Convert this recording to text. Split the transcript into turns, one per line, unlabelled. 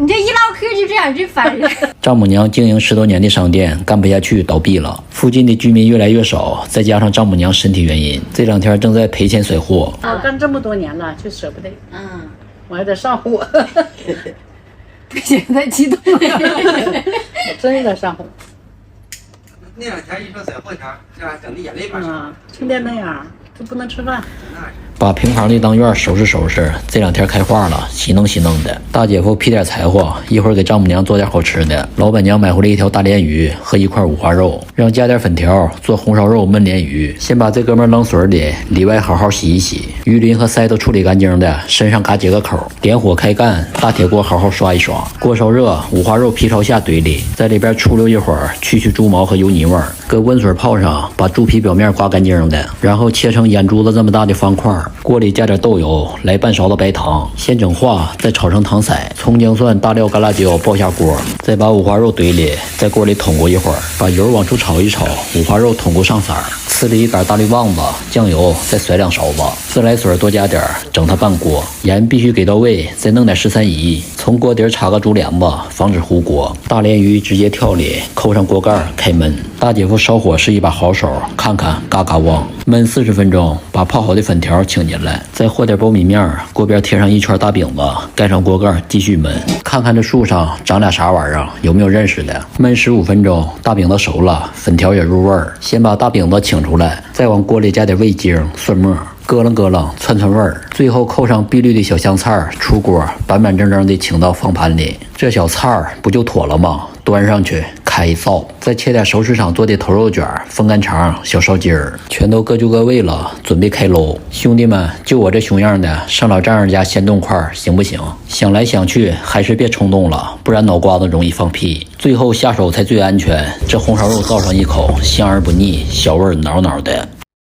你这一唠嗑就这样，真烦人。
丈母娘经营10多年的商店干不下去，倒闭了。附近的居民越来越少，再加上丈母娘身体原因，这2天正在赔钱甩货。
我干这么多年了，就舍不得。我还得上火。
不行，太激动了。
真有点上火。
那2天一说甩货天，这整的眼泪巴上。
天天那样，就不能吃饭。
把平房的当院收拾收拾，这2天开化了，稀弄稀弄的。大姐夫劈点柴火，一会儿给丈母娘做点好吃的。老板娘买回来1条大鲢鱼和1块五花肉，让加点粉条做红烧肉焖鲢鱼。先把这哥们扔水里，里外好好洗一洗，鱼鳞和鳃都处理干净的，身上嘎几个口。点火开干，大铁锅好好刷一刷。锅烧热，五花肉劈朝下堆里，在里边出溜一会儿，去猪毛和油泥味儿。搁温水泡上，把猪皮表面刮干净的，然后切成眼珠子这么大的方块。锅里加点豆油，来半勺子白糖，先整化，再炒成糖色。葱姜蒜大料干辣椒爆下锅，再把五花肉堆里，在锅里捅过一会儿，把油往出炒一炒，五花肉捅过上色。呲里1杆大绿棒子，酱油再甩2勺子，自来水多加点，整它半锅。盐必须给到位，再弄点13乙，从锅底插个竹帘子，防止糊锅。大鲢鱼直接跳里，扣上锅盖开焖。大姐夫烧火是一把好手，看看嘎嘎旺。焖40分钟，把泡好的粉条请进来，再和点苞米面，锅边贴上1圈大饼子，盖上锅盖继续焖。看看这树上长俩啥玩意儿，有没有认识的？焖15分钟，大饼子熟了，粉条也入味儿。先把大饼子请出来，再往锅里加点味精、蒜末，咯楞咯楞窜窜味儿。最后扣上碧绿的小香菜，出锅板板正正的请到放盘里。这小菜儿不就妥了吗？端上去开一灶，再切点熟市场做的头肉卷、风干肠、小烧鸡儿，全都各就各位了，准备开喽。兄弟们，就我这熊样的，上老丈人家先动块行不行？想来想去，还是别冲动了，不然脑瓜子容易放屁。最后下手才最安全。这红烧肉倒上一口，香而不腻，小味挠挠的。